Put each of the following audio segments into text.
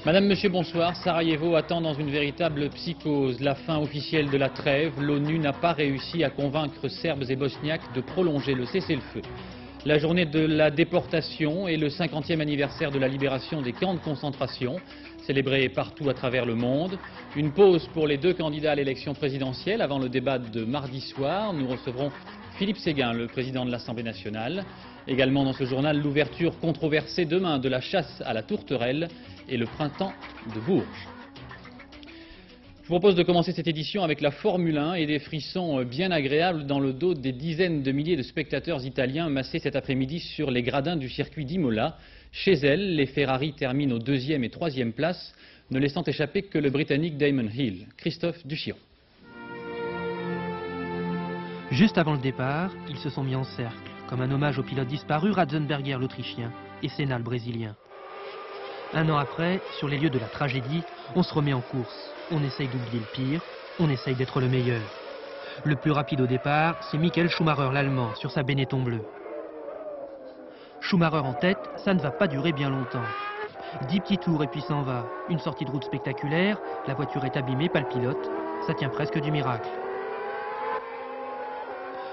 Madame, Monsieur, bonsoir. Sarajevo attend dans une véritable psychose la fin officielle de la trêve. L'ONU n'a pas réussi à convaincre Serbes et Bosniaques de prolonger le cessez-le-feu. La journée de la déportation et le 50e anniversaire de la libération des camps de concentration, célébrés partout à travers le monde. Une pause pour les deux candidats à l'élection présidentielle avant le débat de mardi soir. Nous recevrons Philippe Séguin, le président de l'Assemblée nationale. Également dans ce journal, l'ouverture controversée demain de la chasse à la tourterelle et le printemps de Bourges. Je vous propose de commencer cette édition avec la Formule 1 et des frissons bien agréables dans le dos des dizaines de milliers de spectateurs italiens massés cet après-midi sur les gradins du circuit d'Imola. Chez elles, les Ferrari terminent aux 2e et 3e places, ne laissant échapper que le Britannique Damon Hill. Christophe Duchiron. Juste avant le départ, ils se sont mis en cercle, comme un hommage au pilote disparu Ratzenberger l'Autrichien et Senna le Brésilien. Un an après, sur les lieux de la tragédie, on se remet en course. On essaye d'oublier le pire, on essaye d'être le meilleur. Le plus rapide au départ, c'est Michael Schumacher l'Allemand, sur sa Benetton bleue. Schumacher en tête, ça ne va pas durer bien longtemps. 10 petits tours et puis s'en va. Une sortie de route spectaculaire, la voiture est abîmée, pas le pilote. Ça tient presque du miracle.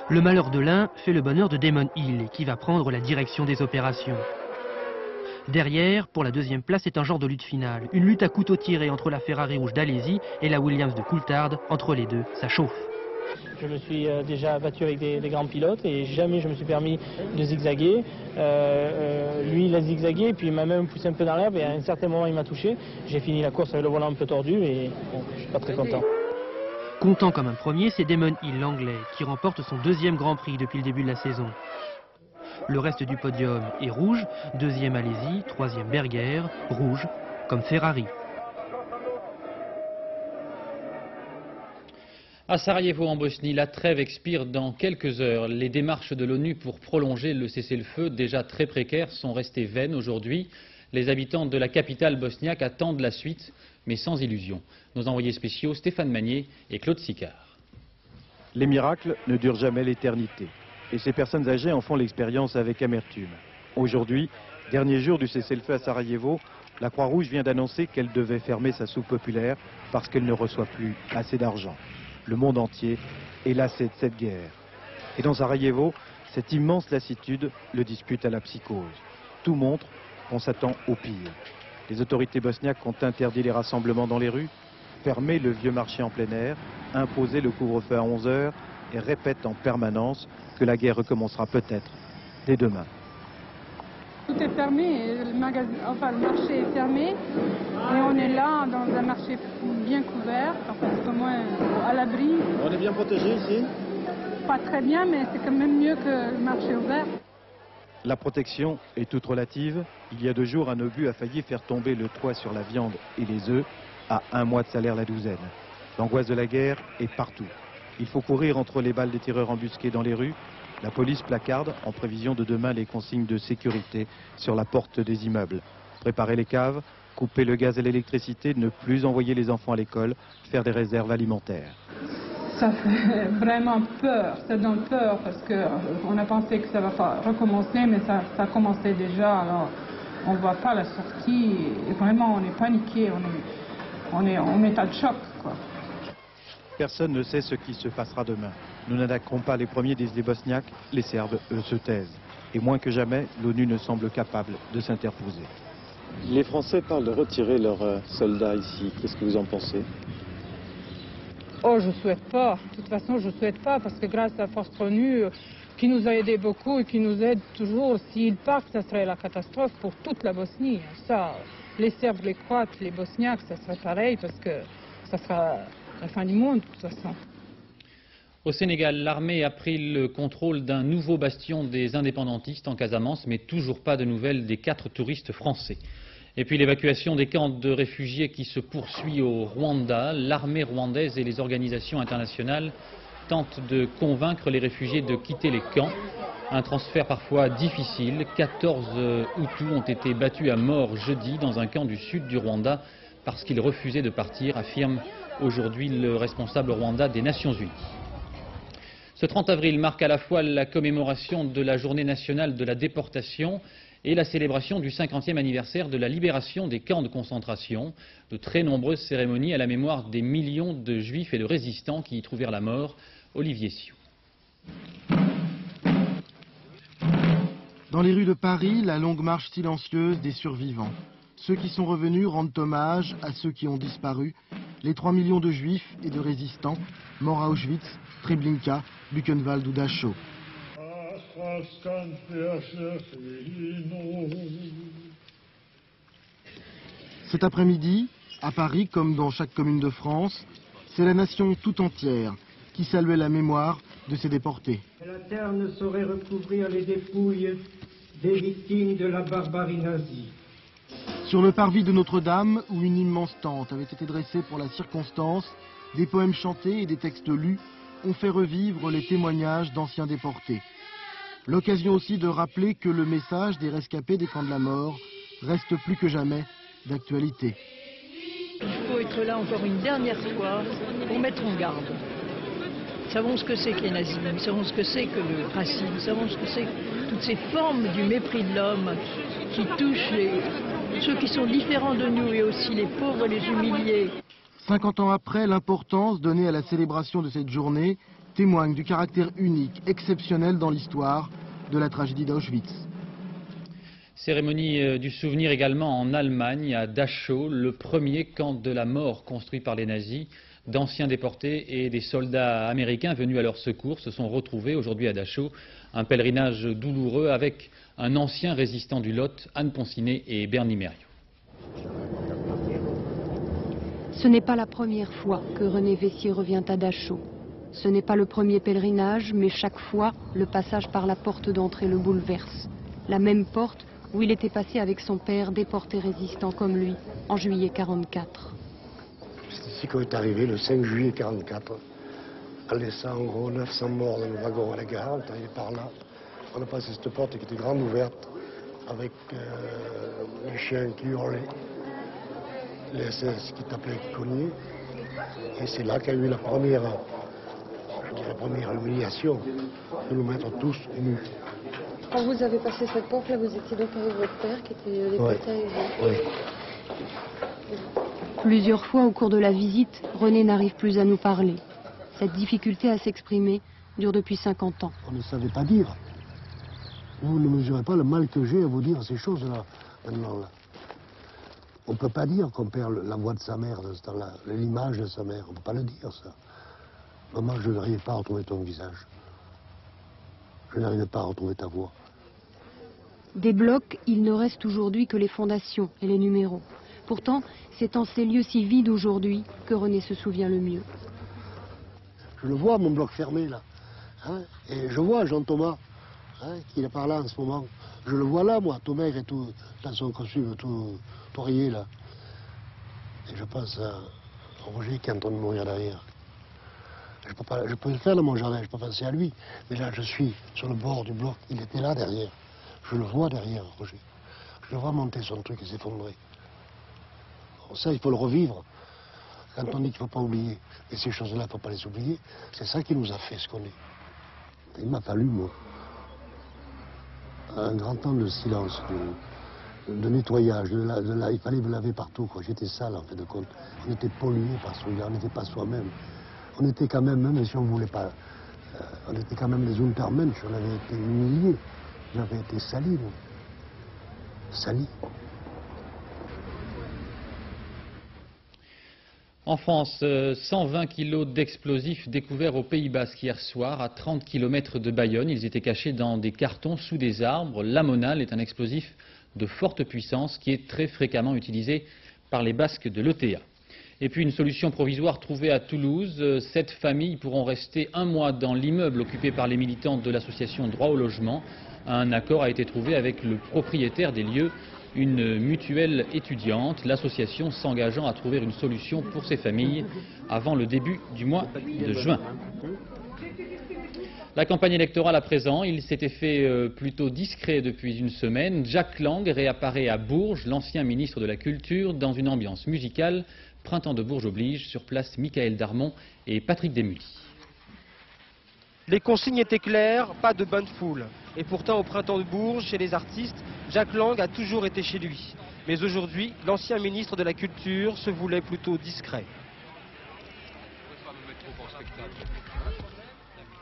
Le malheur de l'un fait le bonheur de Damon Hill, qui va prendre la direction des opérations. Derrière, pour la 2e place, c'est un genre de lutte finale. Une lutte à couteau tiré entre la Ferrari rouge d'Alesi et la Williams de Coulthard. Entre les deux, ça chauffe. Je me suis déjà battu avec des grands pilotes et jamais je me suis permis de zigzaguer. Lui, il a zigzagué et puis il m'a même poussé un peu dans l'herbe et à un certain moment, il m'a touché. J'ai fini la course avec le volant un peu tordu et bon, je suis pas très content. Content comme un premier, c'est Damon Hill, l'Anglais, qui remporte son 2e Grand Prix depuis le début de la saison. Le reste du podium est rouge, 2e Alesi, 3e Berger, rouge comme Ferrari. À Sarajevo en Bosnie, la trêve expire dans quelques heures. Les démarches de l'ONU pour prolonger le cessez-le-feu, déjà très précaire, sont restées vaines aujourd'hui. Les habitants de la capitale bosniaque attendent la suite, mais sans illusion. Nos envoyés spéciaux Stéphane Magnier et Claude Sicard. Les miracles ne durent jamais l'éternité. Et ces personnes âgées en font l'expérience avec amertume. Aujourd'hui, dernier jour du cessez-le-feu à Sarajevo, la Croix-Rouge vient d'annoncer qu'elle devait fermer sa soupe populaire parce qu'elle ne reçoit plus assez d'argent. Le monde entier est lassé de cette guerre. Et dans Sarajevo, cette immense lassitude le dispute à la psychose. Tout montre qu'on s'attend au pire. Les autorités bosniaques ont interdit les rassemblements dans les rues, fermé le vieux marché en plein air, imposé le couvre-feu à 11 h et répètent en permanence que la guerre recommencera peut-être dès demain. Tout est fermé, le marché est fermé et on est là dans un marché bien couvert, parce qu'au moins à l'abri. On est bien protégé ici? Pas très bien, mais c'est quand même mieux que le marché ouvert. La protection est toute relative. Il y a 2 jours, un obus a failli faire tomber le toit sur la viande et les œufs à 1 mois de salaire la douzaine. L'angoisse de la guerre est partout. Il faut courir entre les balles des tireurs embusqués dans les rues. La police placarde en prévision de demain les consignes de sécurité sur la porte des immeubles. Préparer les caves, couper le gaz et l'électricité, ne plus envoyer les enfants à l'école, faire des réserves alimentaires. Ça fait vraiment peur, ça donne peur parce qu'on a pensé que ça va pas recommencer, mais ça a commencé déjà, alors on ne voit pas la sortie et vraiment on est paniqué, on est en état de choc, quoi. Personne ne sait ce qui se passera demain. Nous n'attaquerons pas les premiers, disent les Bosniaques. Les Serbes, eux, se taisent. Et moins que jamais, l'ONU ne semble capable de s'interposer. Les Français parlent de retirer leurs soldats ici. Qu'est-ce que vous en pensez? Oh, je ne souhaite pas. De toute façon, je ne souhaite pas parce que grâce à Force ONU, qui nous a aidés beaucoup et qui nous aide toujours, s'ils partent, ça serait la catastrophe pour toute la Bosnie. Ça, les Serbes, les Croates, les Bosniaques, ça serait pareil parce que ça sera la fin du monde, de toute façon. Au Sénégal, l'armée a pris le contrôle d'un nouveau bastion des indépendantistes en Casamance, mais toujours pas de nouvelles des 4 touristes français. Et puis l'évacuation des camps de réfugiés qui se poursuit au Rwanda. L'armée rwandaise et les organisations internationales tentent de convaincre les réfugiés de quitter les camps. Un transfert parfois difficile. 14 Hutus ont été battus à mort jeudi dans un camp du sud du Rwanda parce qu'ils refusaient de partir, affirme aujourd'hui le responsable rwandais des Nations Unies. Ce 30 avril marque à la fois la commémoration de la journée nationale de la déportation et la célébration du 50e anniversaire de la libération des camps de concentration. De très nombreuses cérémonies à la mémoire des millions de juifs et de résistants qui y trouvèrent la mort. Olivier Sioux. Dans les rues de Paris, la longue marche silencieuse des survivants. Ceux qui sont revenus rendent hommage à ceux qui ont disparu, les 3 millions de juifs et de résistants morts à Auschwitz, Treblinka, Buchenwald ou Dachau. Cet après-midi, à Paris comme dans chaque commune de France, c'est la nation tout entière qui saluait la mémoire de ces déportés. La terre ne saurait recouvrir les dépouilles des victimes de la barbarie nazie. Sur le parvis de Notre-Dame, où une immense tente avait été dressée pour la circonstance, des poèmes chantés et des textes lus ont fait revivre les témoignages d'anciens déportés. L'occasion aussi de rappeler que le message des rescapés des camps de la mort reste plus que jamais d'actualité. Il faut être là encore une dernière fois pour mettre en garde. Nous savons ce que c'est que les nazis, nous savons ce que c'est que le racisme, nous savons ce que c'est que toutes ces formes du mépris de l'homme qui touchent ceux qui sont différents de nous et aussi les pauvres, les humiliés. 50 ans après, l'importance donnée à la célébration de cette journée témoigne du caractère unique, exceptionnel dans l'histoire de la tragédie d'Auschwitz. Cérémonie du souvenir également en Allemagne, à Dachau, le premier camp de la mort construit par les nazis. D'anciens déportés et des soldats américains venus à leur secours se sont retrouvés aujourd'hui à Dachau. Un pèlerinage douloureux avec un ancien résistant du Lot, Anne Poncinet et Bernie Mériot. Ce n'est pas la première fois que René Vessier revient à Dachau. Ce n'est pas le premier pèlerinage, mais chaque fois, le passage par la porte d'entrée le bouleverse. La même porte où il était passé avec son père, déporté résistant comme lui, en juillet 1944. C'est ici qu'on est arrivé le 5 juillet 1944, en laissant en gros 900 morts dans le wagon à la gare. On est arrivé par là. On a passé cette porte qui était grande ouverte, avec les chiens qui hurlaient, les SS qui tapaient, qui cognaient. Et c'est là qu'il y a eu la première, première humiliation, de nous mettre tous nus. Quand vous avez passé cette porte-là, vous étiez donc avec votre père qui était déporté avec vous. Oui. Plusieurs fois au cours de la visite, René n'arrive plus à nous parler. Cette difficulté à s'exprimer dure depuis 50 ans. On ne savait pas dire. Vous ne mesurez pas le mal que j'ai à vous dire ces choses-là, maintenant. Là. On ne peut pas dire qu'on perd la voix de sa mère de ce temps-là, l'image de sa mère. On ne peut pas le dire, ça. Maman, je n'arrive pas à retrouver ton visage. Je n'arrive pas à retrouver ta voix. Des blocs, il ne reste aujourd'hui que les fondations et les numéros. Pourtant, c'est en ces lieux si vides aujourd'hui que René se souvient le mieux. Je le vois, mon bloc fermé, là. Hein, et je vois Jean-Thomas, hein, qui est par là en ce moment. Je le vois là, moi, tout maigre et tout, dans son costume, tout rayé, là. Et je pense à Roger qui est en train de mourir derrière. Je peux le faire dans mon jardin, je peux penser à lui. Mais là, je suis sur le bord du bloc. Il était là, derrière. Je le vois derrière, Roger. Je le vois monter son truc et s'effondrer. Ça, il faut le revivre. Quand on dit qu'il ne faut pas oublier, et ces choses-là, il ne faut pas les oublier, c'est ça qui nous a fait ce qu'on est. Il m'a fallu, moi, un grand temps de silence, de nettoyage. Il fallait me laver partout, quoi. J'étais sale, en fait de compte. On était pollué par ce regard, on n'était pas soi-même. On était quand même, même si on ne voulait pas, on était quand même des Untermensch, on avait été humiliés. J'avais été sali, moi. Sali. En France, 120 kilos d'explosifs découverts au Pays Basque hier soir, à 30 km de Bayonne. Ils étaient cachés dans des cartons sous des arbres. L'amonal est un explosif de forte puissance qui est très fréquemment utilisé par les Basques de l'ETA. Et puis une solution provisoire trouvée à Toulouse. 7 familles pourront rester un mois dans l'immeuble occupé par les militants de l'association Droit au logement. Un accord a été trouvé avec le propriétaire des lieux, une mutuelle étudiante, l'association s'engageant à trouver une solution pour ces familles avant le début du mois de juin. La campagne électorale à présent, il s'était fait plutôt discret depuis une semaine. Jack Lang réapparaît à Bourges, l'ancien ministre de la Culture, dans une ambiance musicale. Printemps de Bourges oblige, sur place Michael Darmon et Patrick Desmully. Les consignes étaient claires, pas de bonne foule. Et pourtant, au Printemps de Bourges, chez les artistes, Jack Lang a toujours été chez lui. Mais aujourd'hui, l'ancien ministre de la Culture se voulait plutôt discret.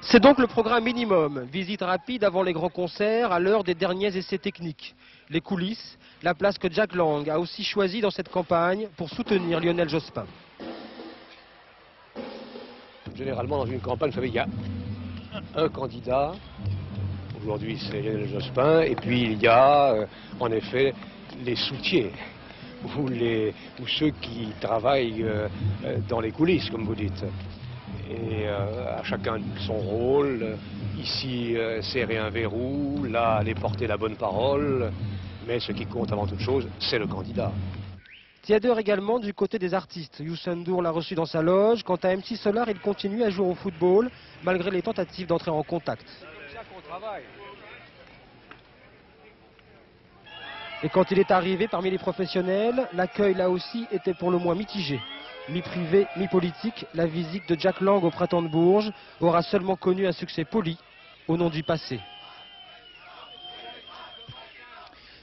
C'est donc le programme minimum. Visite rapide avant les grands concerts, à l'heure des derniers essais techniques. Les coulisses, la place que Jack Lang a aussi choisie dans cette campagne pour soutenir Lionel Jospin. Généralement, dans une campagne, vous savez, il y a un candidat. Aujourd'hui, c'est Lionel Jospin. Et puis, il y a, en effet, les soutiens. Ou ceux qui travaillent dans les coulisses, comme vous dites. Et à chacun son rôle. Ici, serrer un verrou. Là, aller porter la bonne parole. Mais ce qui compte avant toute chose, c'est le candidat. Tiader également du côté des artistes. Youssou N'Dour l'a reçu dans sa loge. Quant à MC Solar, il continue à jouer au football, malgré les tentatives d'entrer en contact. Et quand il est arrivé parmi les professionnels, l'accueil là aussi était pour le moins mitigé. Mi-privé, mi-politique, la visite de Jack Lang au Printemps de Bourges aura seulement connu un succès poli au nom du passé.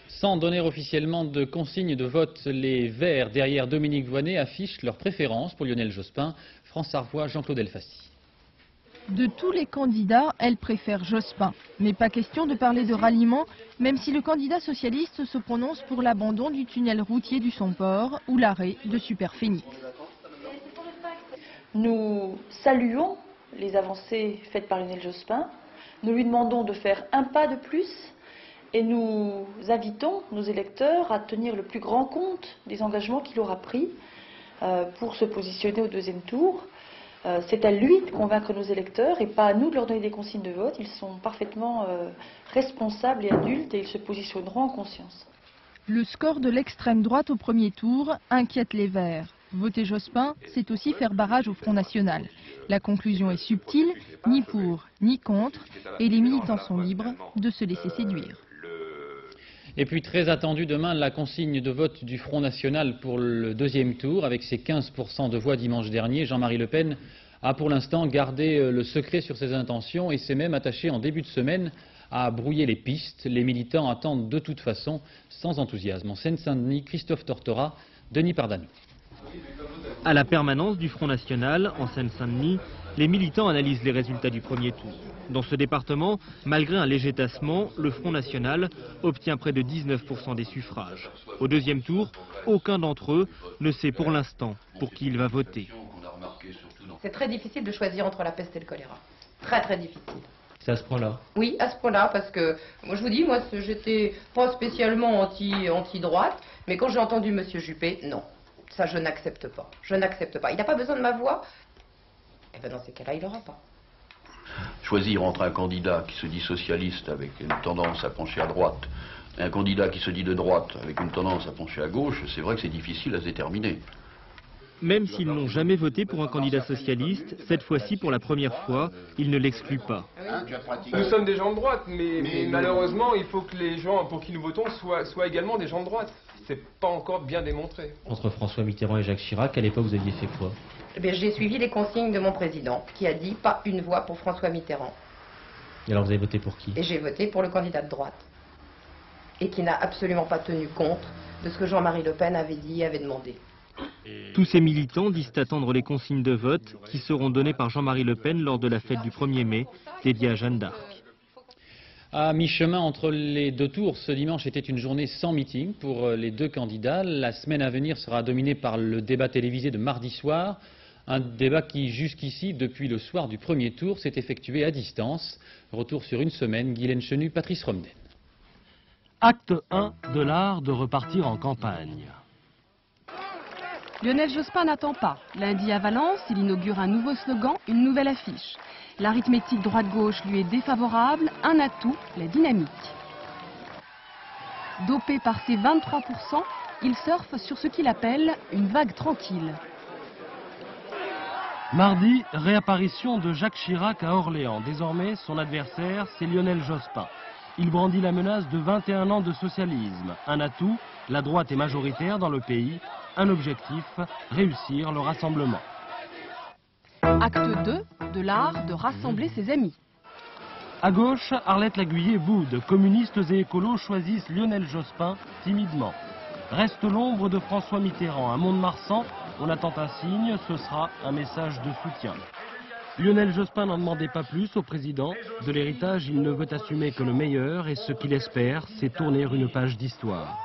Sans donner officiellement de consigne de vote, les Verts, derrière Dominique Voynet, affichent leur préférence pour Lionel Jospin. France Arvois, Jean-Claude Elfassi. De tous les candidats, elle préfère Jospin. Mais pas question de parler de ralliement, même si le candidat socialiste se prononce pour l'abandon du tunnel routier du Somport ou l'arrêt de Superphénix. Nous saluons les avancées faites par Lionel Jospin. Nous lui demandons de faire un pas de plus. Et nous invitons nos électeurs à tenir le plus grand compte des engagements qu'il aura pris pour se positionner au deuxième tour. C'est à lui de convaincre nos électeurs et pas à nous de leur donner des consignes de vote. Ils sont parfaitement responsables et adultes et ils se positionneront en conscience. Le score de l'extrême droite au premier tour inquiète les Verts. Voter Jospin, c'est aussi faire barrage au Front National. La conclusion est subtile, ni pour, ni contre, et les militants sont libres de se laisser séduire. Et puis très attendu demain, la consigne de vote du Front National pour le deuxième tour. Avec ses 15% de voix dimanche dernier, Jean-Marie Le Pen a pour l'instant gardé le secret sur ses intentions et s'est même attaché en début de semaine à brouiller les pistes. Les militants attendent de toute façon sans enthousiasme. En Seine-Saint-Denis, Christophe Tortora, Denis Pardano. À la permanence du Front National, en Seine-Saint-Denis, les militants analysent les résultats du premier tour. Dans ce département, malgré un léger tassement, le Front National obtient près de 19% des suffrages. Au deuxième tour, aucun d'entre eux ne sait pour l'instant pour qui il va voter. C'est très difficile de choisir entre la peste et le choléra. Très très difficile. C'est à ce point-là? Oui, à ce point-là, parce que moi je vous dis, moi j'étais pas spécialement anti-droite, mais quand j'ai entendu M. Juppé, non. Ça, je n'accepte pas. Je n'accepte pas. Il n'a pas besoin de ma voix. Eh bien, dans ces cas-là, il n'aura pas. Choisir entre un candidat qui se dit socialiste avec une tendance à pencher à droite et un candidat qui se dit de droite avec une tendance à pencher à gauche, c'est vrai que c'est difficile à se déterminer. Même s'ils n'ont jamais voté pour un candidat socialiste, cette fois-ci, pour la première fois, ils ne l'excluent pas. Nous sommes des gens de droite, mais malheureusement, il faut que les gens pour qui nous votons soient également des gens de droite. C'est pas encore bien démontré. Entre François Mitterrand et Jacques Chirac, à l'époque, vous aviez fait quoi? Eh bien, j'ai suivi les consignes de mon président, qui a dit pas une voix pour François Mitterrand. Et alors, vous avez voté pour qui? Et j'ai voté pour le candidat de droite. Et qui n'a absolument pas tenu compte de ce que Jean-Marie Le Pen avait dit et avait demandé. Tous ces militants disent attendre les consignes de vote qui seront données par Jean-Marie Le Pen lors de la fête du 1er mai, dédiée à Jeanne d'Arc. À mi-chemin entre les deux tours, ce dimanche était une journée sans meeting pour les deux candidats. La semaine à venir sera dominée par le débat télévisé de mardi soir. Un débat qui, jusqu'ici, depuis le soir du premier tour, s'est effectué à distance. Retour sur une semaine, Guylaine Chenu, Patrice Romden. Acte 1 de l'art de repartir en campagne. Lionel Jospin n'attend pas. Lundi à Valence, il inaugure un nouveau slogan, une nouvelle affiche. L'arithmétique droite-gauche lui est défavorable, un atout, la dynamique. Dopé par ses 23%, il surfe sur ce qu'il appelle une vague tranquille. Mardi, réapparition de Jacques Chirac à Orléans. Désormais, son adversaire, c'est Lionel Jospin. Il brandit la menace de 21 ans de socialisme. Un atout, la droite est majoritaire dans le pays. Un objectif, réussir le rassemblement. Acte 2 de l'art de rassembler ses amis. À gauche, Arlette Laguiller-Boude. Communistes et écolos choisissent Lionel Jospin timidement. Reste l'ombre de François Mitterrand. À Mont-de-Marsan, on attend un signe, ce sera un message de soutien. Lionel Jospin n'en demandait pas plus au président. De l'héritage, il ne veut assumer que le meilleur et ce qu'il espère, c'est tourner une page d'histoire.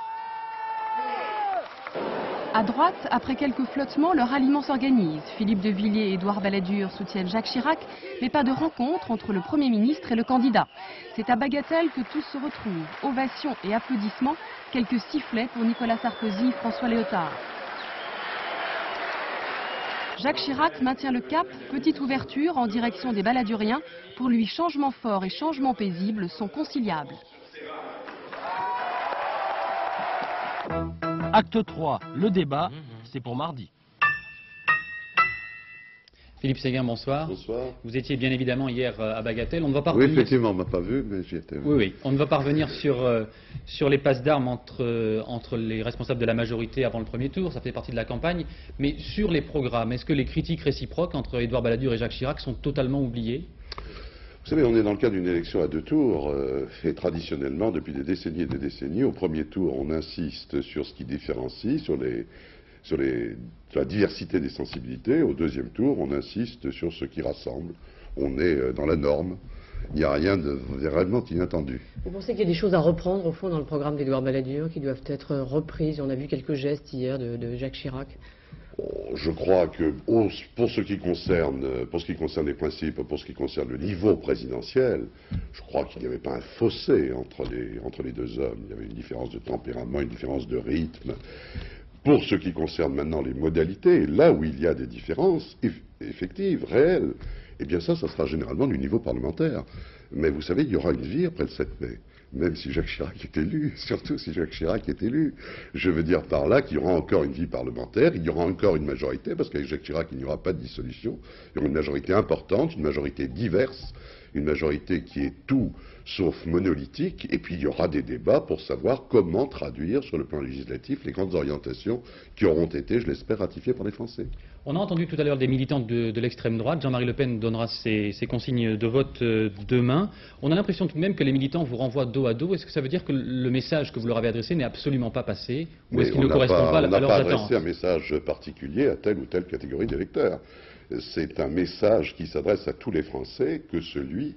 À droite, après quelques flottements, le ralliement s'organise. Philippe de Villiers et Édouard Balladur soutiennent Jacques Chirac, mais pas de rencontre entre le Premier ministre et le candidat. C'est à Bagatelle que tous se retrouvent. Ovations et applaudissements, quelques sifflets pour Nicolas Sarkozy et François Léotard. Jacques Chirac maintient le cap, petite ouverture en direction des Balladuriens. Pour lui, changement fort et changement paisible sont conciliables. Acte 3, le débat, c'est pour mardi. Philippe Séguin, bonsoir. Bonsoir. Vous étiez bien évidemment hier à Bagatelle. On ne va pas Oui, revenir... effectivement, on ne m'a pas vu, mais j'y étais. Oui, oui. On ne va pas revenir sur les passes d'armes entre les responsables de la majorité avant le premier tour. Ça fait partie de la campagne. Mais sur les programmes, est-ce que les critiques réciproques entre Édouard Balladur et Jacques Chirac sont totalement oubliées? Vous savez, on est dans le cadre d'une élection à 2 tours, et traditionnellement, depuis des décennies et des décennies, au premier tour, on insiste sur ce qui différencie, sur la diversité des sensibilités. Au deuxième tour, on insiste sur ce qui rassemble. On est dans la norme. Il n'y a rien de vraiment inattendu. Vous pensez qu'il y a des choses à reprendre, au fond, dans le programme d'Édouard Balladur, qui doivent être reprises? On a vu quelques gestes hier de Jacques Chirac. Je crois que pour ce qui concerne les principes, pour ce qui concerne le niveau présidentiel, je crois qu'il n'y avait pas un fossé entre les deux hommes. Il y avait une différence de tempérament, une différence de rythme. Pour ce qui concerne maintenant les modalités, là où il y a des différences effectives, réelles, eh bien ça sera généralement du niveau parlementaire. Mais vous savez, il y aura une vie après le 7 mai. Même si Jacques Chirac est élu, surtout si Jacques Chirac est élu. Je veux dire par là qu'il y aura encore une vie parlementaire, il y aura encore une majorité, parce qu'avec Jacques Chirac, il n'y aura pas de dissolution. Il y aura une majorité importante, une majorité diverse, une majorité qui est tout sauf monolithique, et puis il y aura des débats pour savoir comment traduire sur le plan législatif les grandes orientations qui auront été, je l'espère, ratifiées par les Français. On a entendu tout à l'heure des militants de l'extrême droite. Jean-Marie Le Pen donnera ses consignes de vote demain. On a l'impression tout de même que les militants vous renvoient dos à dos. Est-ce que ça veut dire que le message que vous leur avez adressé n'est absolument pas passé? Ou est-ce qu'il ne correspond pas à leurs attentes? On n'a pas adressé un message particulier à telle ou telle catégorie d'électeurs. C'est un message qui s'adresse à tous les Français que celui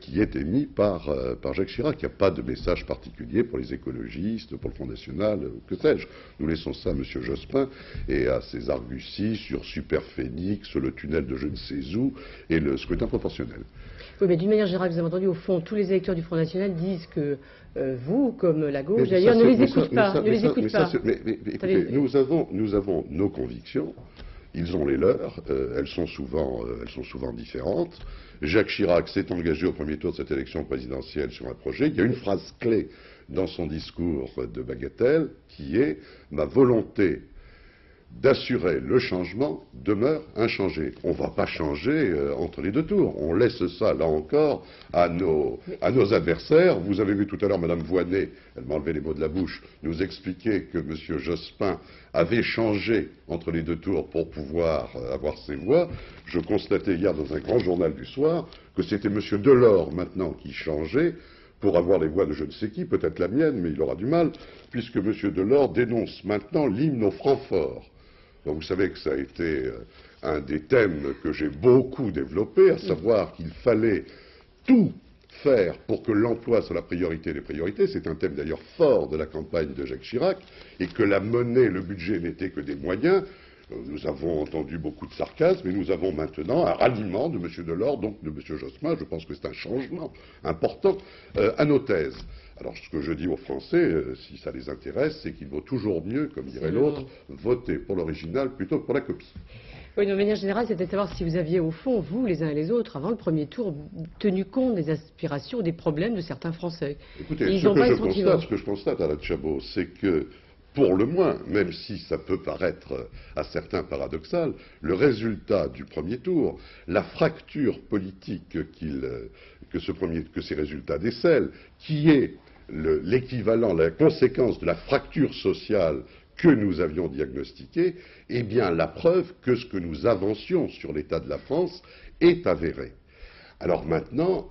qui est émis par Jacques Chirac. Il n'y a pas de message particulier pour les écologistes, pour le Front National, que sais-je. Nous laissons ça à M. Jospin et à ses arguties sur Superphénix, le tunnel de je ne sais où et le scrutin proportionnel. Oui, mais d'une manière générale, vous avez entendu, au fond, tous les électeurs du Front National disent que vous, comme la gauche, d'ailleurs, ne les écoute pas. Écoutez, nous avons nos convictions. Ils ont les leurs, elles sont souvent différentes. Jacques Chirac s'est engagé au premier tour de cette élection présidentielle sur un projet. Il y a une phrase clé dans son discours de Bagatelle qui est « Ma volonté d'assurer le changement demeure inchangée ». On ne va pas changer entre les 2 tours. On laisse ça, là encore, à nos adversaires. Vous avez vu tout à l'heure Mme Voynet, elle m'a enlevé les mots de la bouche, nous expliquer que M. Jospin avait changé entre les 2 tours pour pouvoir avoir ses voix. Je constatais hier dans un grand journal du soir que c'était M. Delors maintenant qui changeait pour avoir les voix de je ne sais qui, peut-être la mienne, mais il aura du mal, puisque M. Delors dénonce maintenant l'hymne au Francfort. Donc vous savez que ça a été un des thèmes que j'ai beaucoup développé, à savoir qu'il fallait tout faire pour que l'emploi soit la priorité des priorités. C'est un thème d'ailleurs fort de la campagne de Jacques Chirac, et que la monnaie, le budget n'étaient que des moyens. Nous avons entendu beaucoup de sarcasme, et nous avons maintenant un ralliement de M. Delors, donc de M. Jospin. Je pense que c'est un changement important à nos thèses. Alors ce que je dis aux Français, si ça les intéresse, c'est qu'il vaut toujours mieux, comme dirait l'autre, voter pour l'original plutôt que pour la copie. Oui, de manière générale, c'était de savoir si vous aviez, au fond, vous, les uns et les autres, avant le premier tour, tenu compte des aspirations, des problèmes de certains Français. Écoutez, ce que je constate à la Chabot, c'est que, pour le moins, même si ça peut paraître à certains paradoxal, le résultat du premier tour, la fracture politique que ces résultats décèlent, qui est l'équivalent, la conséquence de la fracture sociale que nous avions diagnostiquée, est bien la preuve que ce que nous avancions sur l'état de la France est avéré. Alors maintenant,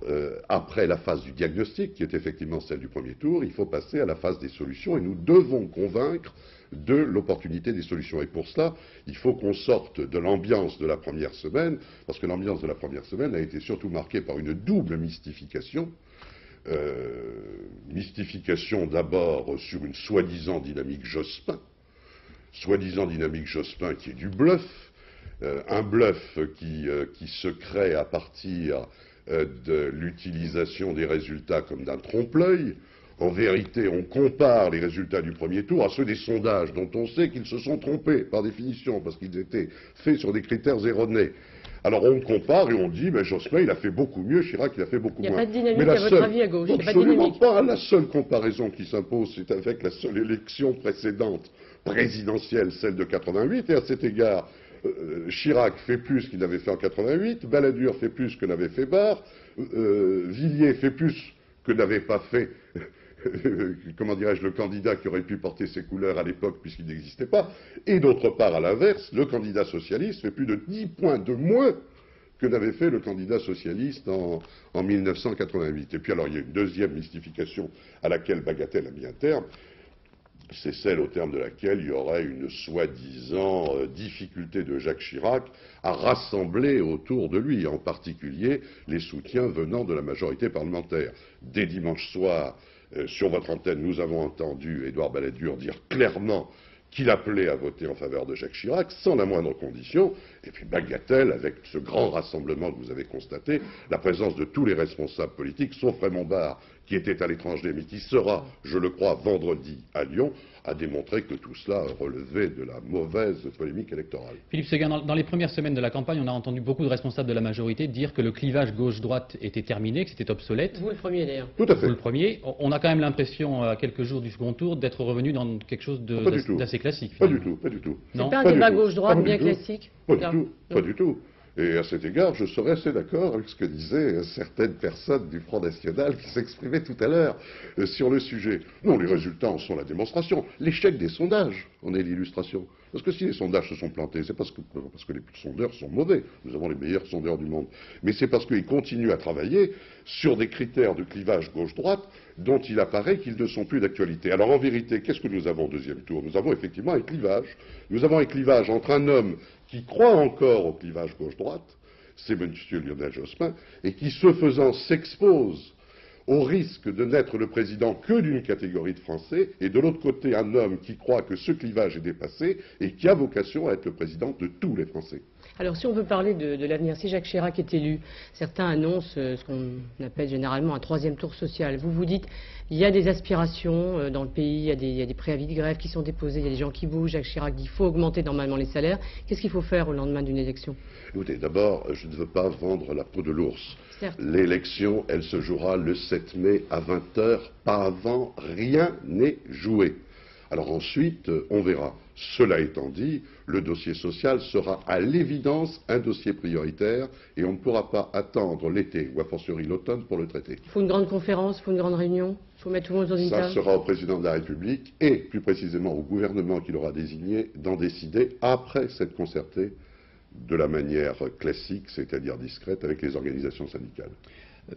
après la phase du diagnostic, qui est effectivement celle du premier tour, il faut passer à la phase des solutions et nous devons convaincre de l'opportunité des solutions. Et pour cela, il faut qu'on sorte de l'ambiance de la première semaine, parce que l'ambiance de la première semaine a été surtout marquée par une double mystification. Mystification d'abord sur une soi-disant dynamique Jospin, soi-disant dynamique Jospin qui est du bluff, un bluff qui se crée à partir de l'utilisation des résultats comme d'un trompe-l'œil. En vérité, on compare les résultats du premier tour à ceux des sondages, dont on sait qu'ils se sont trompés, par définition, parce qu'ils étaient faits sur des critères erronés. Alors on compare et on dit, mais Jospin, il a fait beaucoup mieux, Chirac, il a fait beaucoup moins. Il n'y a pas de dynamique, à votre avis, à gauche. Absolument pas. La seule comparaison qui s'impose, c'est avec la seule élection précédente, présidentielle, celle de 88, et à cet égard, Chirac fait plus qu'il n'avait fait en 88, Balladur fait plus que n'avait fait Barre, Villiers fait plus que n'avait pas fait, comment dirais-je, le candidat qui aurait pu porter ses couleurs à l'époque puisqu'il n'existait pas, et d'autre part, à l'inverse, le candidat socialiste fait plus de 10 points de moins que n'avait fait le candidat socialiste en 1988. Et puis alors, il y a une deuxième mystification à laquelle Bagatelle a mis un terme, c'est celle au terme de laquelle il y aurait une soi-disant difficulté de Jacques Chirac à rassembler autour de lui, en particulier les soutiens venant de la majorité parlementaire. Dès dimanche soir, sur votre antenne, nous avons entendu Édouard Balladur dire clairement qu'il appelait à voter en faveur de Jacques Chirac, sans la moindre condition, et puis Bagatelle, avec ce grand rassemblement que vous avez constaté, la présence de tous les responsables politiques, sauf Raymond Barre, qui était à l'étranger, mais qui sera, je le crois, vendredi à Lyon, a démontré que tout cela relevait de la mauvaise polémique électorale. Philippe Séguin, dans les premières semaines de la campagne, on a entendu beaucoup de responsables de la majorité dire que le clivage gauche-droite était terminé, que c'était obsolète. Vous le premier d'ailleurs. Tout à fait. Vous le premier. On a quand même l'impression, à quelques jours du second tour, d'être revenu dans quelque chose d'assez classique. Pas du tout, pas du tout. C'est pas un débat gauche-droite bien classique. Pas du tout, pas du tout. Et à cet égard, je serais assez d'accord avec ce que disaient certaines personnes du Front National qui s'exprimaient tout à l'heure sur le sujet. Non, les résultats en sont la démonstration. L'échec des sondages en est l'illustration. Parce que si les sondages se sont plantés, c'est parce que les sondeurs sont mauvais. Nous avons les meilleurs sondeurs du monde. Mais c'est parce qu'ils continuent à travailler sur des critères de clivage gauche-droite dont il apparaît qu'ils ne sont plus d'actualité. Alors en vérité, qu'est-ce que nous avons au deuxième tour? Nous avons effectivement un clivage. Nous avons un clivage entre un homme qui croit encore au clivage gauche-droite, c'est M. Lionel Jospin, et qui, ce faisant, s'expose au risque de n'être le président que d'une catégorie de Français, et de l'autre côté, un homme qui croit que ce clivage est dépassé et qui a vocation à être le président de tous les Français. Alors si on veut parler de l'avenir, si Jacques Chirac est élu, certains annoncent ce qu'on appelle généralement un troisième tour social. Vous vous dites, il y a des aspirations dans le pays, il y a des préavis de grève qui sont déposés, il y a des gens qui bougent. Jacques Chirac dit qu'il faut augmenter normalement les salaires. Qu'est-ce qu'il faut faire au lendemain d'une élection? Écoutez, d'abord, je ne veux pas vendre la peau de l'ours. L'élection, elle se jouera le 7 mai à 20h. Pas avant, rien n'est joué. Alors ensuite, on verra. Cela étant dit, le dossier social sera à l'évidence un dossier prioritaire et on ne pourra pas attendre l'été ou a fortiori l'automne pour le traiter. Il faut une grande conférence, il faut une grande réunion, il faut mettre tout le monde dans une table. Ça sera au président de la République et plus précisément au gouvernement qui l'aura désigné d'en décider après s'être concerté de la manière classique, c'est-à-dire discrète, avec les organisations syndicales.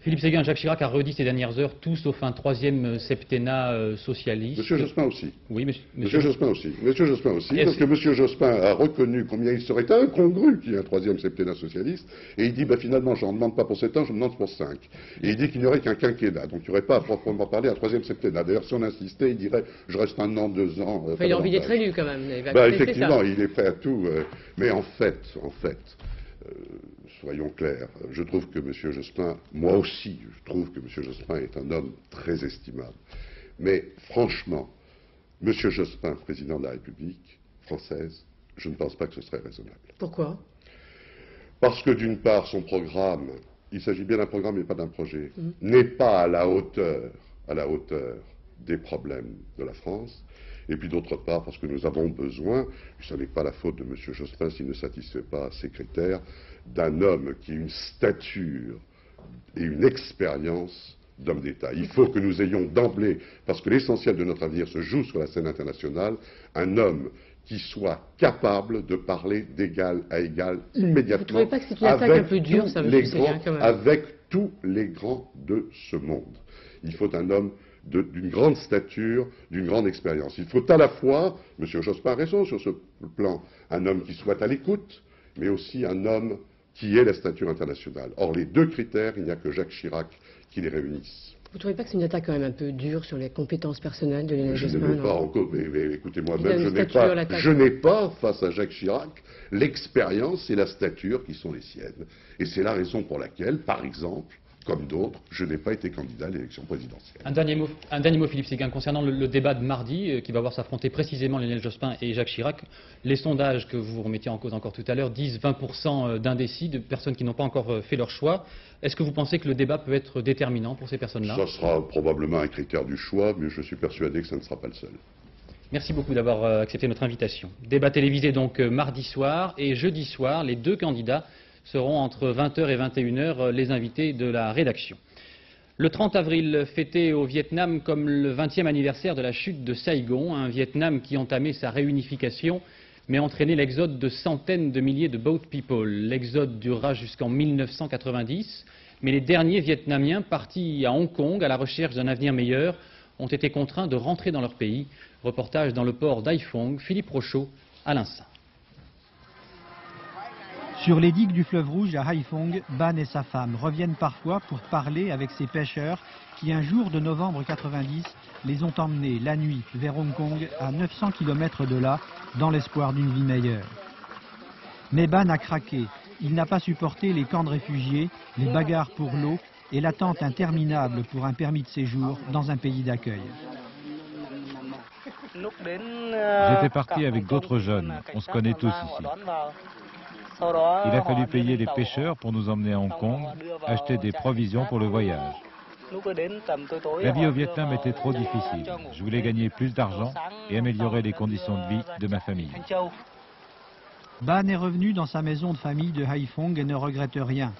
Philippe Séguin, Jacques Chirac a redit ces dernières heures tout sauf un troisième septennat socialiste. Monsieur Jospin aussi. Oui, Monsieur Jospin aussi. Monsieur Jospin aussi, parce que Monsieur Jospin a reconnu combien il serait incongru qu'il y ait un troisième septennat socialiste, et il dit, finalement, je n'en demande pas pour 7 ans, je me demande pour 5. Et il dit qu'il n'y aurait qu'un quinquennat, donc il n'y aurait pas à proprement parler un troisième septennat. D'ailleurs, si on insistait, il dirait, je reste 1 an, 2 ans. Enfin, il a envie d'être élu quand même. Effectivement, il est prêt à tout, mais en fait, soyons clairs, je trouve que M. Jospin, moi aussi, je trouve que M. Jospin est un homme très estimable. Mais franchement, M. Jospin, président de la République française, je ne pense pas que ce serait raisonnable. Pourquoi? Parce que d'une part, son programme, il s'agit bien d'un programme et pas d'un projet, n'est pas à la hauteur des problèmes de la France. Et puis d'autre part, parce que nous avons besoin, ce n'est pas la faute de M. Jospin s'il ne satisfait pas ces critères, d'un homme qui a une stature et une expérience d'homme d'État. Il faut que nous ayons d'emblée, parce que l'essentiel de notre avenir se joue sur la scène internationale, un homme qui soit capable de parler d'égal à égal immédiatement. Vous ne trouvez pas que c'est une attaque un peu dure, ça, monsieur Séguin, quand même? Avec tous les grands de ce monde. Il faut un homme d'une grande stature, d'une grande expérience. Il faut à la fois, M. Jospin a raison sur ce plan, un homme qui soit à l'écoute, mais aussi un homme qui ait la stature internationale. Or, les deux critères, il n'y a que Jacques Chirac qui les réunissent. Vous ne trouvez pas que c'est une attaque quand même un peu dure sur les compétences personnelles de Lionel Jospin? Je ne mets pas en cause, mais écoutez-moi, même je n'ai pas, face à Jacques Chirac, l'expérience et la stature qui sont les siennes. Et c'est la raison pour laquelle, par exemple, comme d'autres, je n'ai pas été candidat à l'élection présidentielle. Un dernier mot, Philippe Séguin, concernant le débat de mardi, qui va voir s'affronter précisément Lionel Jospin et Jacques Chirac. Les sondages que vous remettiez en cause encore tout à l'heure disent 20% d'indécis, de personnes qui n'ont pas encore fait leur choix. Est-ce que vous pensez que le débat peut être déterminant pour ces personnes-là? Ça sera probablement un critère du choix, mais je suis persuadé que ça ne sera pas le seul. Merci beaucoup d'avoir accepté notre invitation. Débat télévisé donc mardi soir et jeudi soir, les deux candidats seront entre 20h et 21h les invités de la rédaction. Le 30 avril, fêté au Vietnam comme le 20e anniversaire de la chute de Saigon, un Vietnam qui entamait sa réunification mais entraîné l'exode de centaines de milliers de boat people. L'exode durera jusqu'en 1990, mais les derniers Vietnamiens partis à Hong Kong à la recherche d'un avenir meilleur ont été contraints de rentrer dans leur pays. Reportage dans le port d'Haiphong, Philippe Rochaud, à l'Insa. Sur les digues du fleuve Rouge à Haiphong, Ban et sa femme reviennent parfois pour parler avec ces pêcheurs qui, un jour de novembre 90, les ont emmenés la nuit vers Hong Kong, à 900 km de là, dans l'espoir d'une vie meilleure. Mais Ban a craqué. Il n'a pas supporté les camps de réfugiés, les bagarres pour l'eau et l'attente interminable pour un permis de séjour dans un pays d'accueil. J'étais parti avec d'autres jeunes, on se connaît tous ici. Il a fallu payer les pêcheurs pour nous emmener à Hong Kong, acheter des provisions pour le voyage. La vie au Vietnam était trop difficile. Je voulais gagner plus d'argent et améliorer les conditions de vie de ma famille. Ban est revenu dans sa maison de famille de Haiphong et ne regrette rien.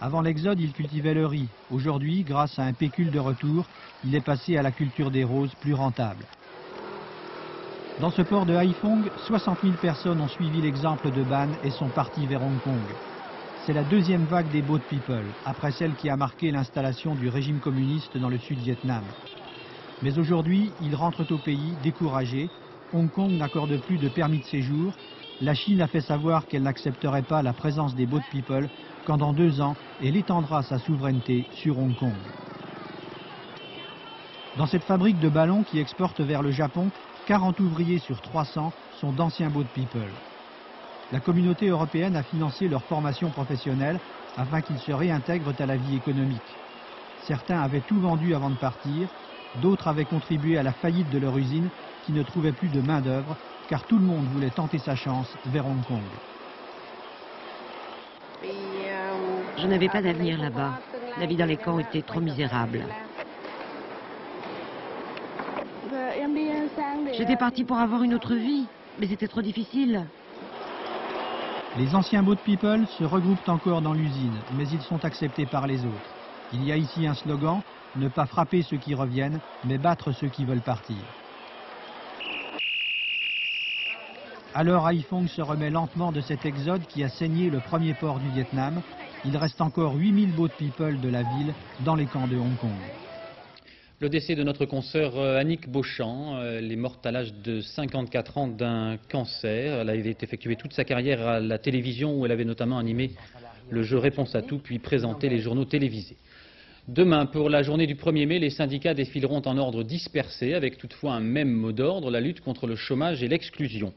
Avant l'exode, il cultivait le riz. Aujourd'hui, grâce à un pécule de retour, il est passé à la culture des roses, plus rentable. Dans ce port de Haiphong, 60 000 personnes ont suivi l'exemple de Ban et sont parties vers Hong Kong. C'est la deuxième vague des boat people, après celle qui a marqué l'installation du régime communiste dans le sud-Vietnam. Mais aujourd'hui, ils rentrent au pays découragés. Hong Kong n'accorde plus de permis de séjour. La Chine a fait savoir qu'elle n'accepterait pas la présence des boat people quand dans 2 ans, elle étendra sa souveraineté sur Hong Kong. Dans cette fabrique de ballons qui exporte vers le Japon, 40 ouvriers sur 300 sont d'anciens boat people. La communauté européenne a financé leur formation professionnelle afin qu'ils se réintègrent à la vie économique. Certains avaient tout vendu avant de partir, d'autres avaient contribué à la faillite de leur usine qui ne trouvait plus de main-d'œuvre car tout le monde voulait tenter sa chance vers Hong Kong. Je n'avais pas d'avenir là-bas. La vie dans les camps était trop misérable. J'étais partie pour avoir une autre vie, mais c'était trop difficile. Les anciens boat people se regroupent encore dans l'usine, mais ils sont acceptés par les autres. Il y a ici un slogan, ne pas frapper ceux qui reviennent, mais battre ceux qui veulent partir. Alors Haiphong se remet lentement de cet exode qui a saigné le premier port du Vietnam. Il reste encore 8000 boat people de la ville dans les camps de Hong Kong. Le décès de notre consoeur Annick Beauchamp, elle est morte à l'âge de 54 ans d'un cancer. Elle avait effectué toute sa carrière à la télévision où elle avait notamment animé le jeu Réponse à tout puis présenté les journaux télévisés. Demain, pour la journée du 1er mai, les syndicats défileront en ordre dispersé avec toutefois un même mot d'ordre, la lutte contre le chômage et l'exclusion.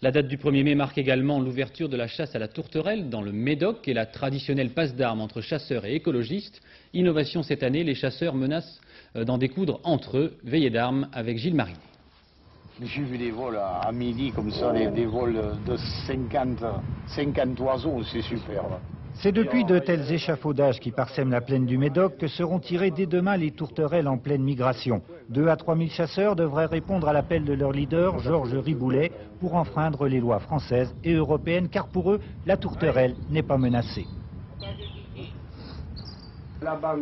La date du 1er mai marque également l'ouverture de la chasse à la tourterelle dans le Médoc et la traditionnelle passe d'armes entre chasseurs et écologistes. Innovation cette année, les chasseurs menacent d'en découdre entre eux. Veillée d'armes avec Gilles Marinet. J'ai vu des vols à midi comme ça, des vols de 50 oiseaux, c'est superbe. C'est depuis de tels échafaudages qui parsèment la plaine du Médoc que seront tirées dès demain les tourterelles en pleine migration. 2 à 3 000 chasseurs devraient répondre à l'appel de leur leader, Georges Riboulet, pour enfreindre les lois françaises et européennes, car pour eux, la tourterelle n'est pas menacée.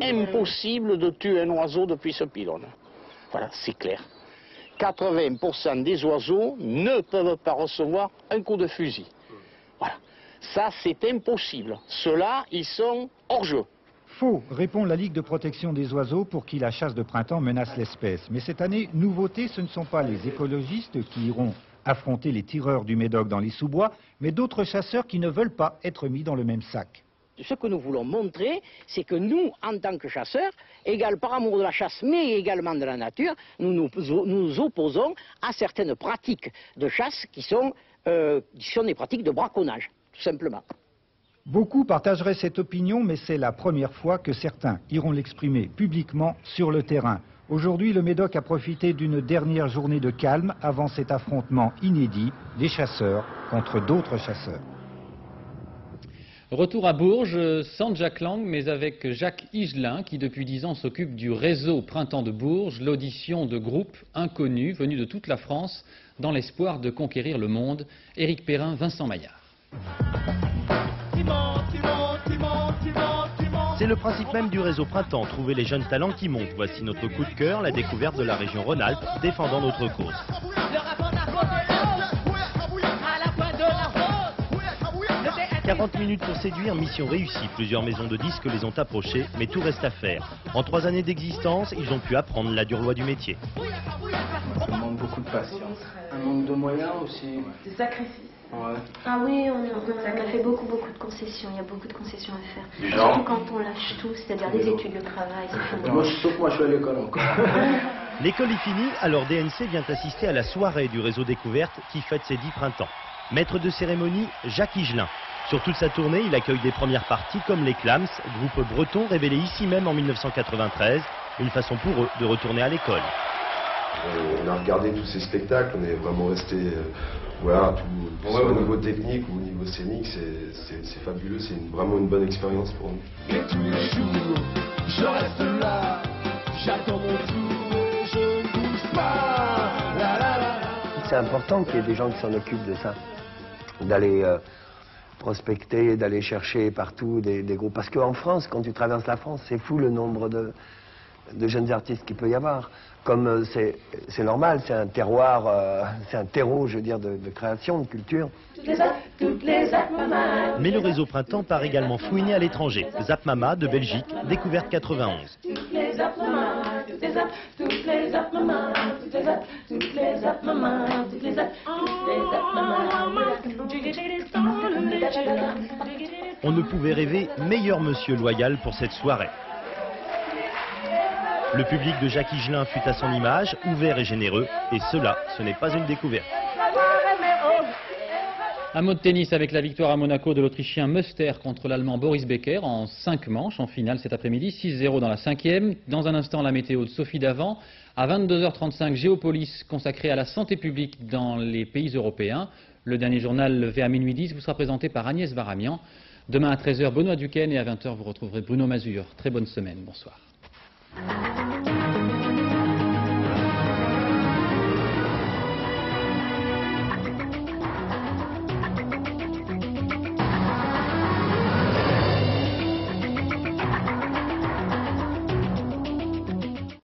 Impossible de tuer un oiseau depuis ce pylône. Voilà, c'est clair. 80% des oiseaux ne peuvent pas recevoir un coup de fusil. Voilà. Ça, c'est impossible. Ceux-là, ils sont hors jeu. Faux, répond la Ligue de protection des oiseaux pour qui la chasse de printemps menace l'espèce. Mais cette année, nouveauté, ce ne sont pas les écologistes qui iront affronter les tireurs du Médoc dans les sous-bois, mais d'autres chasseurs qui ne veulent pas être mis dans le même sac. Ce que nous voulons montrer, c'est que nous, en tant que chasseurs, par amour de la chasse, mais également de la nature, nous nous opposons à certaines pratiques de chasse qui sont des pratiques de braconnage, tout simplement. Beaucoup partageraient cette opinion, mais c'est la première fois que certains iront l'exprimer publiquement sur le terrain. Aujourd'hui, le Médoc a profité d'une dernière journée de calme avant cet affrontement inédit des chasseurs contre d'autres chasseurs. Retour à Bourges, sans Jack Lang, mais avec Jacques Higelin, qui depuis 10 ans s'occupe du réseau Printemps de Bourges, l'audition de groupes inconnus venus de toute la France, dans l'espoir de conquérir le monde. Éric Perrin, Vincent Maillard. C'est le principe même du réseau Printemps, trouver les jeunes talents qui montent. Voici notre coup de cœur, la découverte de la région Rhône-Alpes, défendant notre cause. 40 minutes pour séduire, mission réussie. Plusieurs maisons de disques les ont approchés, mais tout reste à faire. En 3 années d'existence, ils ont pu apprendre la dure loi du métier. Ça demande beaucoup de patience. Un manque de moyens aussi. Des sacrifices. Ouais. Ah oui, on a fait beaucoup de concessions. Il y a beaucoup de concessions à faire. Du genre ? Surtout quand on lâche tout, c'est-à-dire les études, le travail, c'est fini. Moi, je suis à l'école encore. L'école est finie, alors DNC vient assister à la soirée du réseau Découverte qui fête ses 10 printemps. Maître de cérémonie, Jacques Higelin. Sur toute sa tournée, il accueille des premières parties comme les Clams, groupe breton révélé ici même en 1993. Une façon pour eux de retourner à l'école. On a regardé tous ces spectacles, on est vraiment resté, voilà, tout, soit au niveau technique ou au niveau scénique, c'est fabuleux, c'est vraiment une bonne expérience pour nous. Et tous les jours, je reste là, j'attends mon tour et je ne bouge pas. La, la, la. C'est important qu'il y ait des gens qui s'en occupent de ça, d'aller prospecter, d'aller chercher partout des groupes. Parce qu'en France, quand tu traverses la France, c'est fou le nombre de jeunes artistes qu'il peut y avoir. Comme c'est normal, c'est un terroir, c'est un terreau, je veux dire, de création, de culture. Mais le réseau Printemps part également fouiner à l'étranger. Zap Mama de Belgique, découverte 91. On ne pouvait rêver meilleur monsieur loyal pour cette soirée. Le public de Jacques Higelin fut à son image, ouvert et généreux, et cela, ce n'est pas une découverte. Un mot de tennis avec la victoire à Monaco de l'Autrichien Muster contre l'Allemand Boris Becker en 5 manches en finale cet après-midi, 6-0 dans la 5e. Dans un instant, la météo de Sophie Davant. À 22h35, Géopolis consacrée à la santé publique dans les pays européens. Le dernier journal levé à minuit 10 vous sera présenté par Agnès Varamian. Demain à 13h, Benoît Duquesne et à 20h, vous retrouverez Bruno Mazur. Très bonne semaine. Bonsoir.